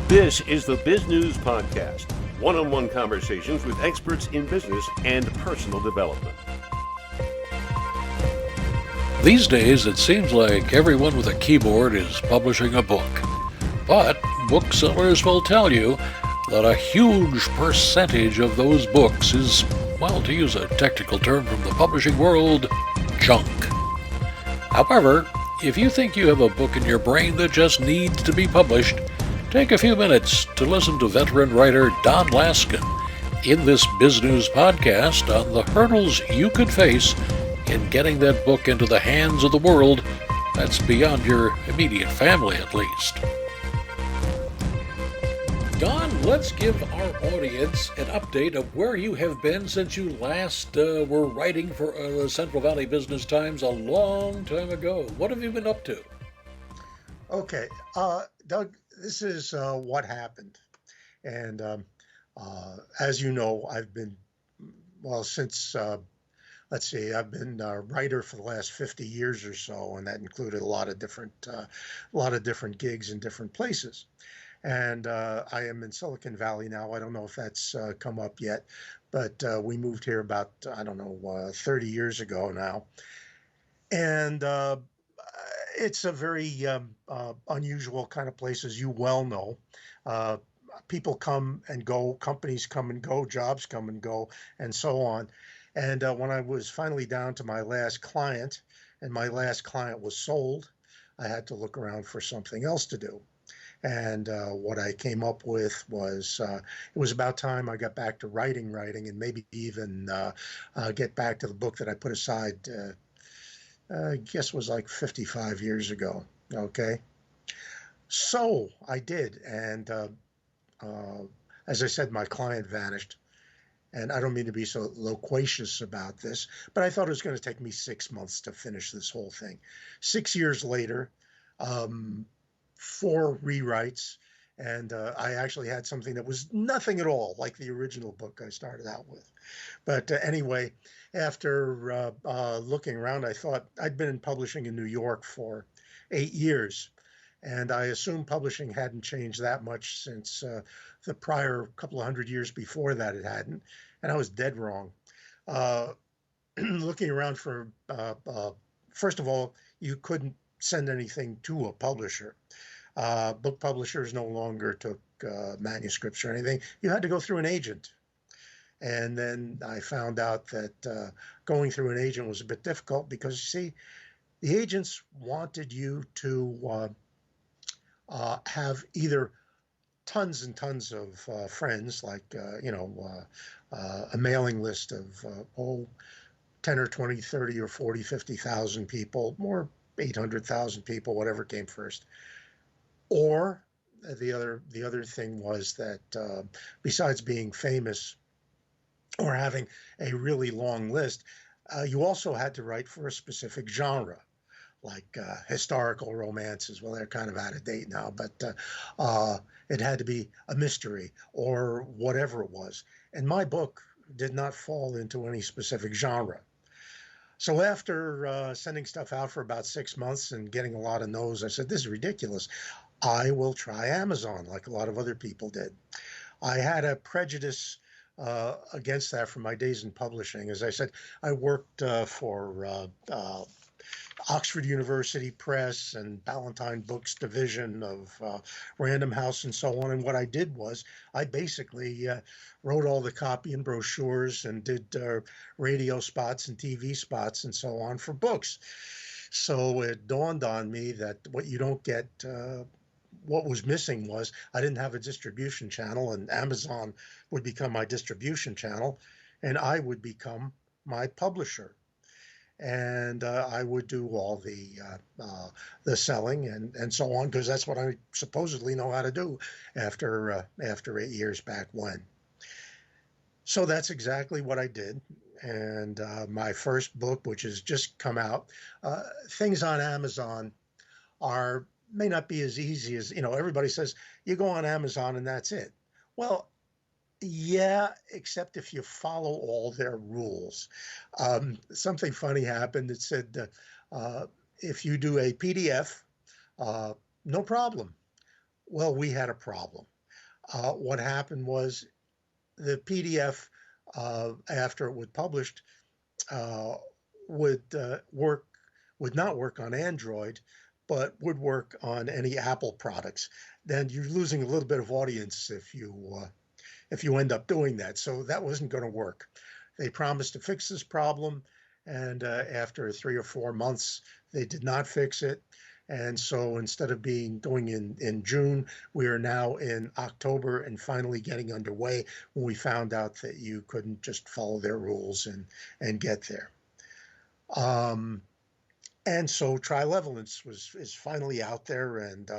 This is the Bizgnus Podcast, one-on-one conversations with experts in business and personal development. These days, it seems like everyone with a keyboard is publishing a book. But booksellers will tell you that a huge percentage of those books is, well, to use a technical term from the publishing world, junk. However, if you think you have a book in your brain that just needs to be published, take a few minutes to listen to veteran writer Don Laskin in this Bizgnus podcast on the hurdles you could face in getting that book into the hands of the world that's beyond your immediate family, at least. Don, let's give our audience an update of where you have been since you last were writing for the Central Valley Business Times a long time ago. What have you been up to? Okay, Doug, this is what happened. And as you know, I've been, since, I've been a writer for the last 50 years or so, and that included a lot of different gigs in different places. And I am in Silicon Valley now. I don't know if that's come up yet, but we moved here about, 30 years ago now. And it's a very unusual kind of place, as you well know. People come and go, companies come and go, jobs come and go, and so on. And when I was finally down to my last client, and my last client was sold, I had to look around for something else to do. And what I came up with was it was about time I got back to writing, and maybe even get back to the book that I put aside, I guess was like 55 years ago. Okay. So I did. And as I said, my client vanished. And I don't mean to be so loquacious about this, but I thought it was going to take me 6 months to finish this whole thing. 6 years later, 4 rewrites, and I actually had something that was nothing at all like the original book I started out with. But anyway, after looking around, I thought I'd been in publishing in New York for 8 years, and I assumed publishing hadn't changed that much since the prior couple of hundred years before that it hadn't, and I was dead wrong. Looking around for, first of all, you couldn't send anything to a publisher. Book publishers no longer took manuscripts or anything. You had to go through an agent. And then I found out that going through an agent was a bit difficult because, you see, the agents wanted you to have either tons and tons of friends, like, a mailing list of, 10 or 20, 30 or 40, 50,000 people, more 800,000 people, whatever came first. Or the other thing was that besides being famous or having a really long list, you also had to write for a specific genre, like historical romances. Well, they're kind of out of date now, but it had to be a mystery or whatever it was. And my book did not fall into any specific genre. So after sending stuff out for about 6 months and getting a lot of no's, I said, this is ridiculous. I will try Amazon like a lot of other people did. I had a prejudice against that from my days in publishing. As I said, I worked for Oxford University Press and Ballantine Books division of Random House and so on. And what I did was I basically wrote all the copy and brochures and did radio spots and TV spots and so on for books. So it dawned on me that what you don't get, what was missing was I didn't have a distribution channel, and Amazon would become my distribution channel, and I would become my publisher. And I would do all the selling and so on, because that's what I supposedly know how to do after 8 years back when. So that's exactly what I did. And my first book, which has just come out, things on Amazon may not be as easy as, everybody says you go on Amazon and that's it. Well, yeah, except if you follow all their rules. Something funny happened. It said, if you do a PDF, no problem. Well, we had a problem. What happened was the PDF, after it was published, uh, would work would not work on Android, but would work on any Apple products. Then you're losing a little bit of audience if you end up doing that. So that wasn't going to work. They promised to fix this problem, and after 3 or 4 months, they did not fix it. And so instead of being going in June, we are now in October and finally getting underway when we found out that you couldn't just follow their rules and get there. Um, and so Trilevolence is finally out there, and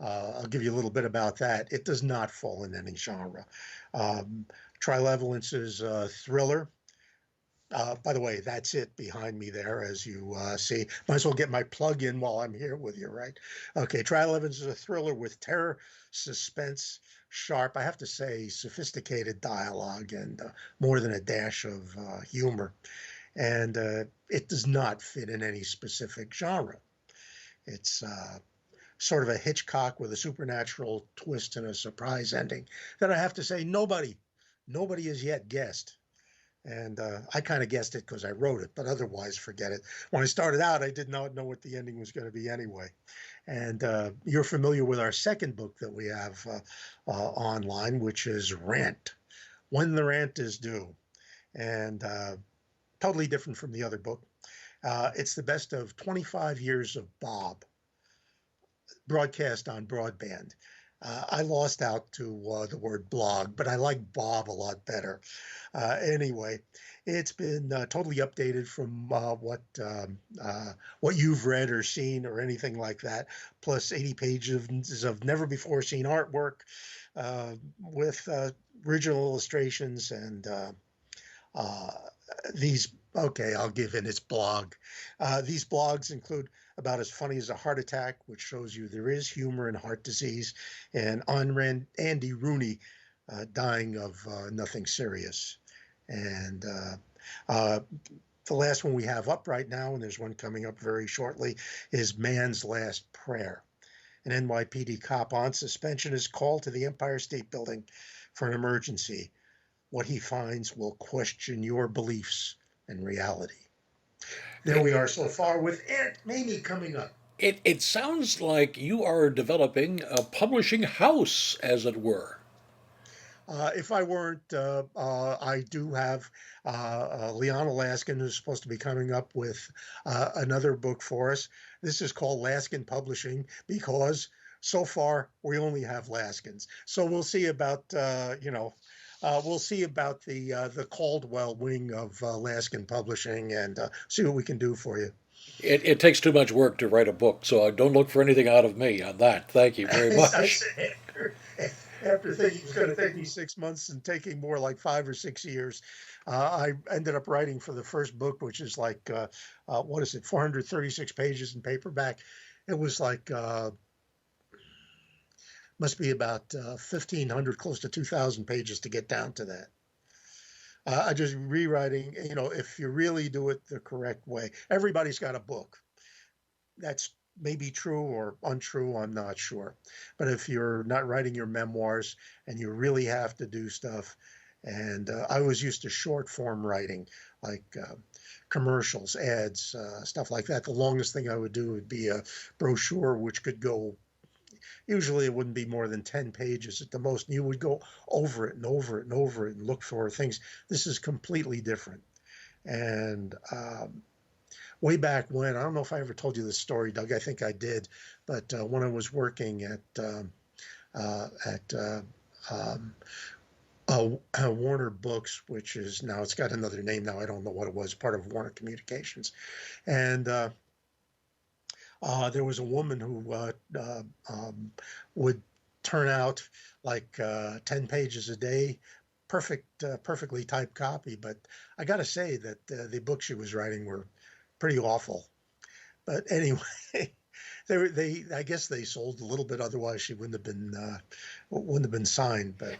I'll give you a little bit about that. It does not fall in any genre. Um, Trilevolence is a thriller. By the way, that's it behind me there, as you see. Might as well get my plug in while I'm here with you, right? Okay, Trilevolence is a thriller with terror, suspense, sharp, I have to say, sophisticated dialogue, and more than a dash of humor. And it does not fit in any specific genre. It's sort of a Hitchcock with a supernatural twist and a surprise ending that I have to say nobody has yet guessed. And I kind of guessed it because I wrote it, but otherwise, forget it. When I started out, I did not know what the ending was going to be anyway. And you're familiar with our second book that we have online, which is Rant, When the Rant is Due. And totally different from the other book. It's the best of 25 years of Bob, broadcast on broadband. I lost out to the word blog, but I like Bob a lot better. Anyway, it's been totally updated from what you've read or seen or anything like that, plus 80 pages of never before seen artwork with original illustrations and these. Okay, I'll give in its blog. These blogs include About as Funny as a Heart Attack, which shows you there is humor in heart disease, and on Andy Rooney dying of nothing serious. And the last one we have up right now, and there's one coming up very shortly, is Man's Last Prayer. An NYPD cop on suspension is called to the Empire State Building for an emergency. What he finds will question your beliefs and reality. There we are so far with Aunt Mamie coming up. It sounds like you are developing a publishing house, as it were. If I weren't, I do have Liana Laskin, who's supposed to be coming up with another book for us. This is called Laskin Publishing because so far we only have Laskins. So we'll see about, we'll see about the Caldwell wing of Laskin Publishing and see what we can do for you. It takes too much work to write a book, so don't look for anything out of me on that. Thank you very much. After thinking it was going to take me 6 months and taking more like 5 or 6 years, I ended up writing for the first book, which is like, 436 pages in paperback. It was like, must be about 1,500, close to 2,000 pages to get down to that. I just rewriting, if you really do it the correct way. Everybody's got a book. That's maybe true or untrue, I'm not sure. But if you're not writing your memoirs and you really have to do stuff, and I was used to short form writing, like commercials, ads, stuff like that. The longest thing I would do would be a brochure, which could go, usually it wouldn't be more than 10 pages at the most. And you would go over it and over it and over it and look for things. This is completely different. And way back when, I don't know if I ever told you this story, Doug, I think I did, but when I was working at Warner Books, which is now, it's got another name now, I don't know what it was, part of Warner Communications. And there was a woman who would turn out like 10 pages a day, perfectly typed copy. But I got to say that the books she was writing were pretty awful. But anyway, I guess they sold a little bit. Otherwise, she wouldn't have been signed. But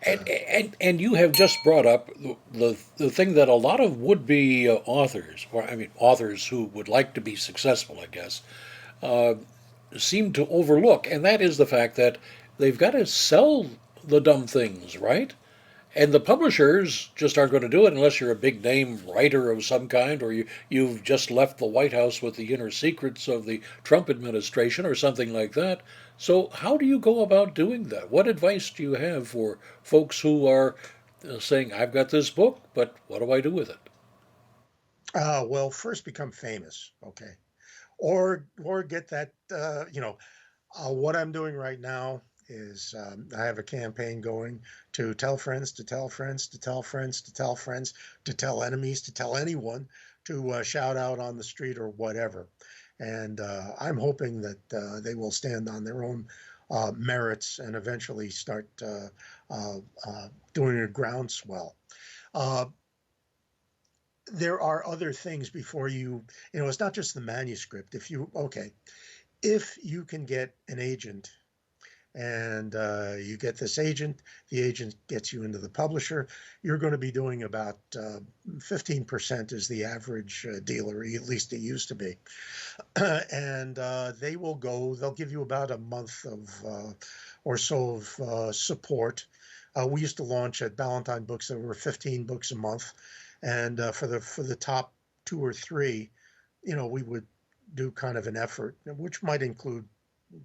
and you have just brought up the thing that a lot of would-be authors, or I mean authors who would like to be successful, I guess, seem to overlook, and that is the fact that they've got to sell the dumb things, right? And the publishers just aren't going to do it unless you're a big name writer of some kind, or you've just left the White House with the inner secrets of the Trump administration or something like that. So, how do you go about doing that? What advice do you have for folks who are saying, I've got this book, but what do I do with it? Well, first become famous, okay, or get that. What I'm doing right now is I have a campaign going to tell friends, to tell friends, to tell friends, to tell friends, to tell enemies, to tell anyone, to shout out on the street or whatever. And I'm hoping that they will stand on their own merits and eventually start doing a groundswell. Uh, there are other things before it's not just the manuscript. If you can get an agent and you get this agent, the agent gets you into the publisher, you're going to be doing about 15% is the average dealer, at least it used to be. And they'll give you about a month of or so of support. We used to launch at Ballantine Books, there were 15 books a month. And for the top two or three, we would do kind of an effort, which might include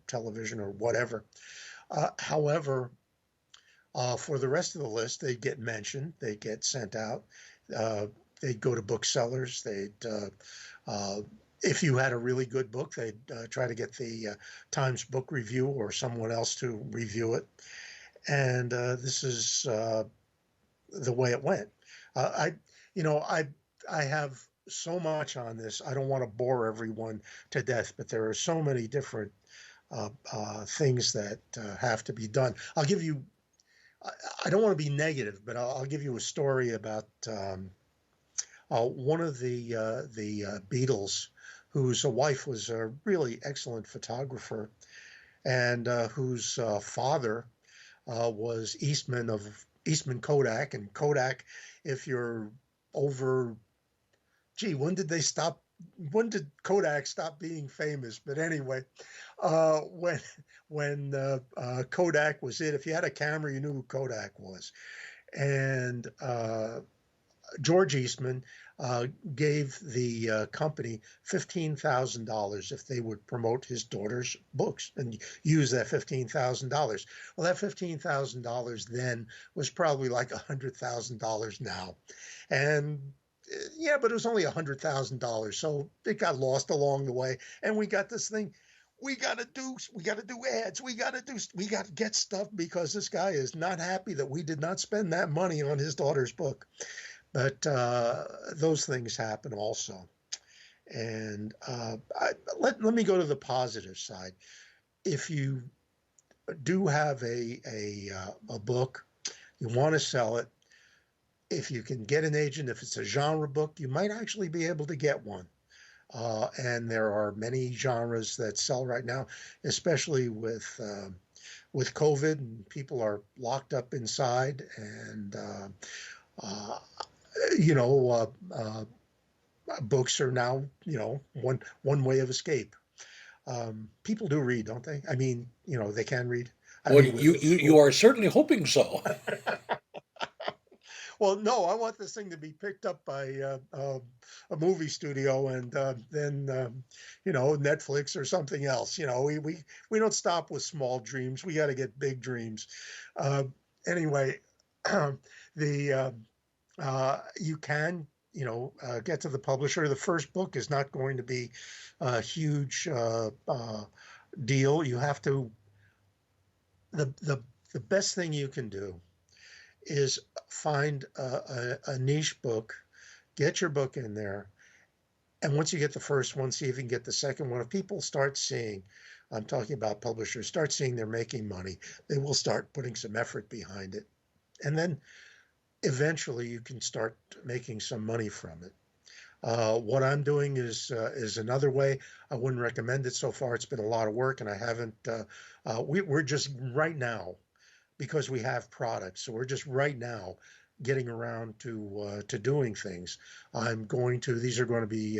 television or whatever. However, for the rest of the list, they'd get mentioned, they'd get sent out, they'd go to booksellers, if you had a really good book, they'd try to get the Times Book Review or someone else to review it. And this is the way it went. I have so much on this. I don't want to bore everyone to death, but there are so many different things that have to be done. I'll give you. I don't want to be negative, but I'll give you a story about one of the Beatles, whose wife was a really excellent photographer, and whose father was Eastman Kodak, and Kodak, if you're over, when did Kodak stop being famous? But anyway, when Kodak was it, if you had a camera, you knew who Kodak was. And George Eastman gave the company $15,000 if they would promote his daughter's books and use that $15,000. Well, that $15,000 then was probably like $100,000 now. And yeah, but it was only $100,000. So it got lost along the way. And we got this thing. We got to do ads. We got to get stuff because this guy is not happy that we did not spend that money on his daughter's book. But those things happen also. And let me go to the positive side. If you do have a book, you want to sell it, if you can get an agent, if it's a genre book, you might actually be able to get one. And there are many genres that sell right now, especially with COVID, and people are locked up inside, and books are now one way of escape. People do read, don't they? I mean, they can read. Well, you are certainly hoping so. Well, no, I want this thing to be picked up by a movie studio and then Netflix or something else. We don't stop with small dreams. We got to get big dreams. Anyway, you can get to the publisher. The first book is not going to be a huge deal. You have to. The best thing you can do is find a niche book, get your book in there, and once you get the first one, see if you can get the second one. If people start seeing, I'm talking about publishers, start seeing they're making money, they will start putting some effort behind it. And then eventually you can start making some money from it. What I'm doing is another way. I wouldn't recommend it so far. It's been a lot of work, and I haven't, we're just right now, because we have products. So we're just right now getting around to doing things. These are going to be,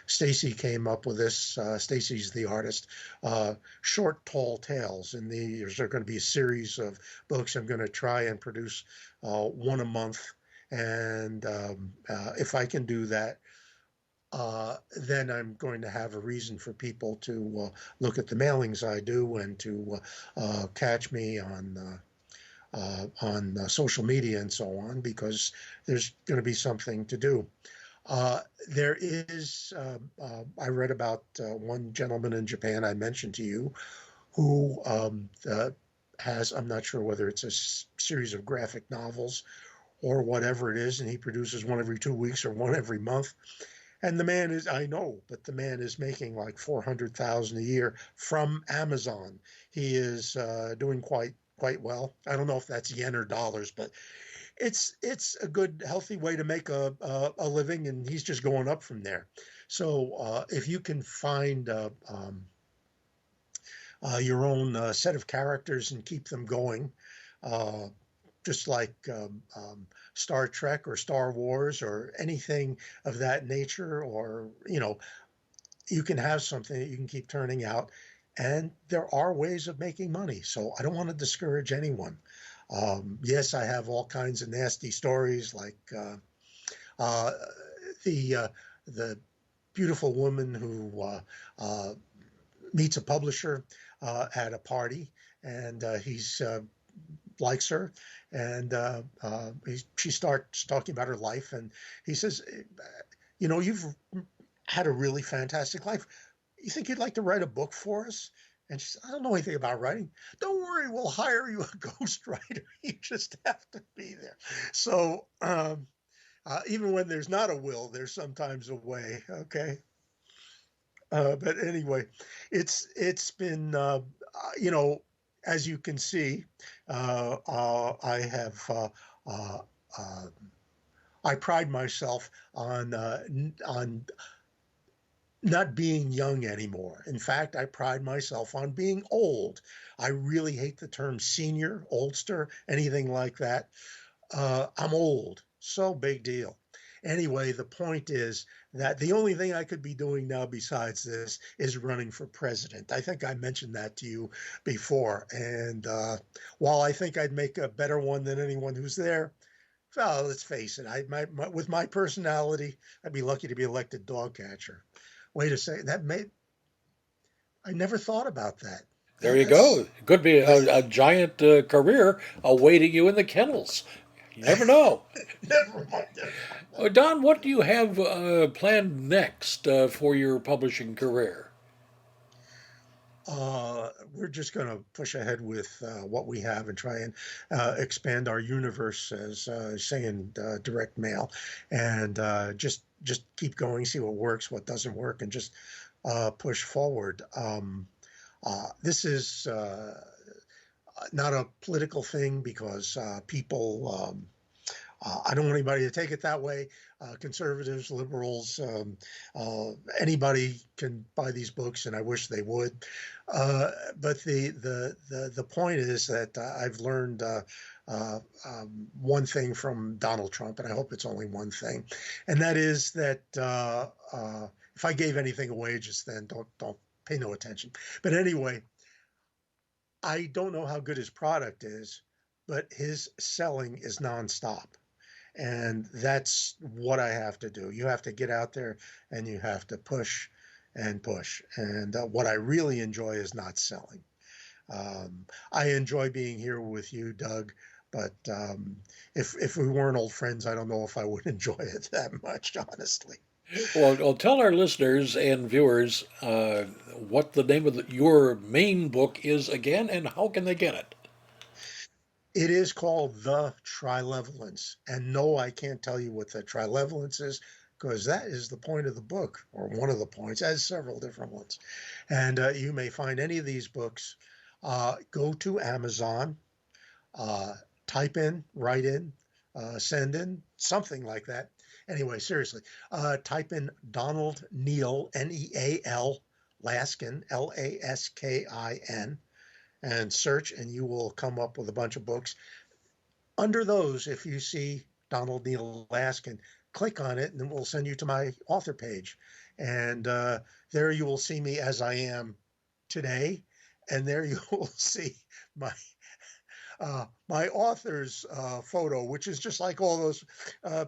Stacy came up with this. Stacy's the artist. Short, tall tales, and these are going to be a series of books. I'm going to try and produce one a month, and if I can do that, then I'm going to have a reason for people to look at the mailings I do and to catch me on social media and so on, because there's going to be something to do. There is, I read about one gentleman in Japan I mentioned to you who has, I'm not sure whether it's a series of graphic novels or whatever it is, and he produces one every 2 weeks or one every month. And the man is, I know, but the man is making like 400,000 a year from Amazon. He is doing quite well. I don't know if that's yen or dollars, but it's a good, healthy way to make a living, and he's just going up from there. So if you can find your own set of characters and keep them going, just like Star Trek or Star Wars or anything of that nature, or, you can have something that you can keep turning out, and there are ways of making money. So I don't want to discourage anyone. Yes, I have all kinds of nasty stories, like the beautiful woman who meets a publisher at a party, and he's likes her, and she starts talking about her life, and he says, you've had a really fantastic life. You think you'd like to write a book for us? And she said, I don't know anything about writing. Don't worry, we'll hire you a ghostwriter. You just have to be there. So even when there's not a will, there's sometimes a way. Okay. But anyway, it's been, as you can see, I have, I pride myself on not being young anymore. In fact, I pride myself on being old. I really hate the term senior, oldster, anything like that. I'm old, so big deal. Anyway, the point is that the only thing I could be doing now besides this is running for president. I think I mentioned that to you before. And while I think I'd make a better one than anyone who's there, well, let's face it, with my personality, I'd be lucky to be elected dog catcher. Wait a second, I never thought about that. There you go. It could be a giant career awaiting you in the kennels. You never know. Never mind. Don, what do you have planned next for your publishing career? We're just going to push ahead with what we have and try and expand our universe, as saying direct mail, and just keep going, see what works, what doesn't work, and just push forward. This is not a political thing, because people, I don't want anybody to take it that way. Conservatives, liberals, anybody can buy these books, and I wish they would. But the point is that I've learned one thing from Donald Trump, and I hope it's only one thing, and that is that if I gave anything away, just then don't pay no attention. But anyway, I don't know how good his product is, but his selling is nonstop. And that's what I have to do. You have to get out there and you have to push and push. And what I really enjoy is not selling. I enjoy being here with you, Doug, but if we weren't old friends, I don't know if I would enjoy it that much, honestly. Well, tell our listeners and viewers what the name of your main book is again, and how can they get it? It is called The Trilevolence. And no, I can't tell you what the trilevolence is, because that is the point of the book, or one of the points, as several different ones. And you may find any of these books. Go to Amazon, type in, write in, send in, something like that. Anyway, seriously, type in Donald Neal, Neal, Laskin, Laskin, and search, and you will come up with a bunch of books. Under those, if you see Donald Neil Laskin, click on it and it will send you to my author page. And there you will see me as I am today. And there you will see my my author's photo, which is just like all those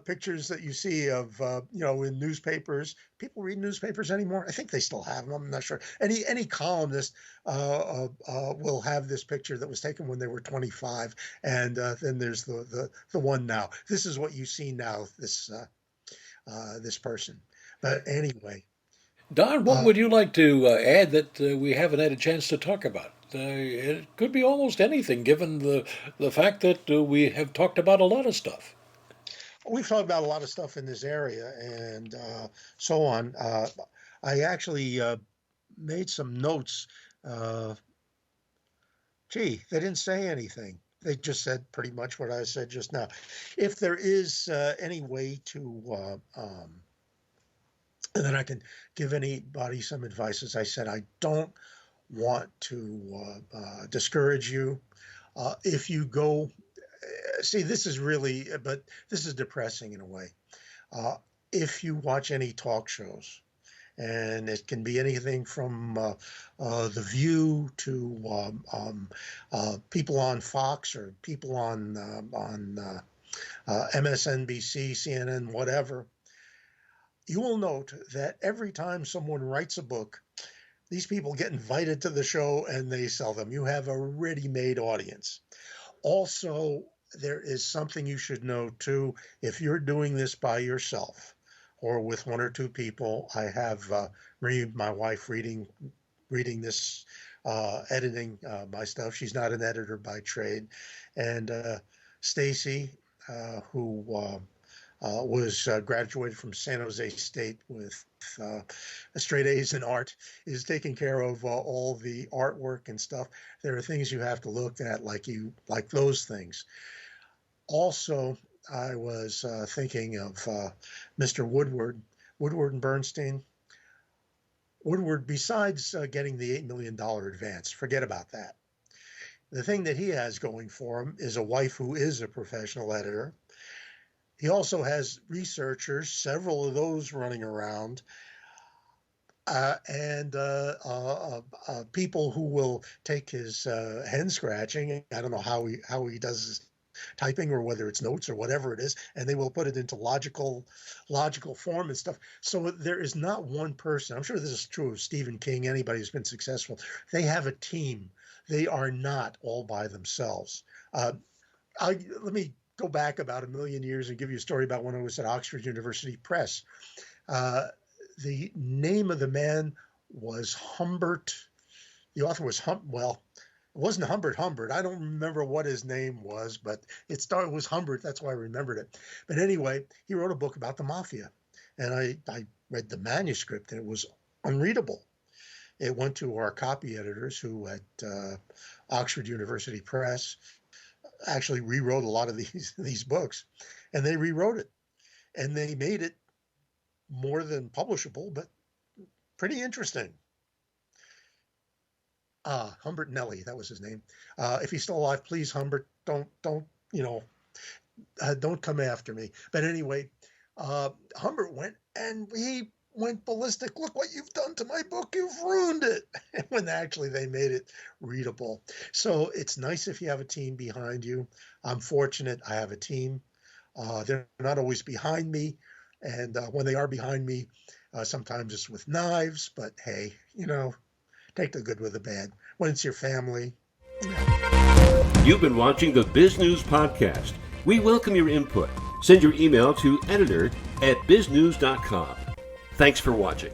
pictures that you see of, in newspapers. People read newspapers anymore? I think they still have them. I'm not sure. Any columnist will have this picture that was taken when they were 25, and then there's the one now. This is what you see now. This person. But anyway. Don, what would you like to add that we haven't had a chance to talk about? It could be almost anything, given the fact that we have talked about a lot of stuff. We've talked about a lot of stuff in this area and so on. I actually made some notes. They didn't say anything. They just said pretty much what I said just now. If there is any way to, and then I can give anybody some advice. As I said, I don't want to discourage you. If you go, see, this is depressing in a way. If you watch any talk shows, and it can be anything from The View to people on Fox or people on MSNBC, CNN, whatever, you will note that every time someone writes a book, these people get invited to the show and they sell them. You have a ready-made audience. Also, there is something you should know too. If you're doing this by yourself or with one or two people, I have my wife reading this, editing my stuff. She's not an editor by trade. And Stacy, who was graduated from San Jose State with straight A's in art, is taking care of all the artwork and stuff. There are things you have to look at, like those things. Also, I was thinking of Mr. Woodward and Bernstein. Woodward, besides getting the $8 million advance, forget about that. The thing that he has going for him is a wife who is a professional editor. He also has researchers, several of those running around, and people who will take his hen scratching. I don't know how he does his typing or whether it's notes or whatever it is, and they will put it into logical form and stuff. So there is not one person. I'm sure this is true of Stephen King, anybody who's been successful. They have a team. They are not all by themselves. Let me go back about 1 million years and give you a story about when I was at Oxford University Press. The name of the man was Humbert. The author was it wasn't Humbert. I don't remember what his name was, but it was Humbert. That's why I remembered it. But anyway, he wrote a book about the mafia. And I read the manuscript, and it was unreadable. It went to our copy editors who at Oxford University Press actually rewrote a lot of these books, and they rewrote it. And they made it more than publishable, but pretty interesting. Humbert Nelly, that was his name. If he's still alive, please, Humbert, don't come after me. But anyway, Humbert went ballistic. Look what you've done to my book. You've ruined it. When actually they made it readable. So it's nice if you have a team behind you. I'm fortunate I have a team. They're not always behind me. And when they are behind me, sometimes it's with knives. But hey, take the good with the bad. When it's your family. You've been watching the Bizgnus podcast. We welcome your input. Send your email to editor@bizgnus.com. Thanks for watching.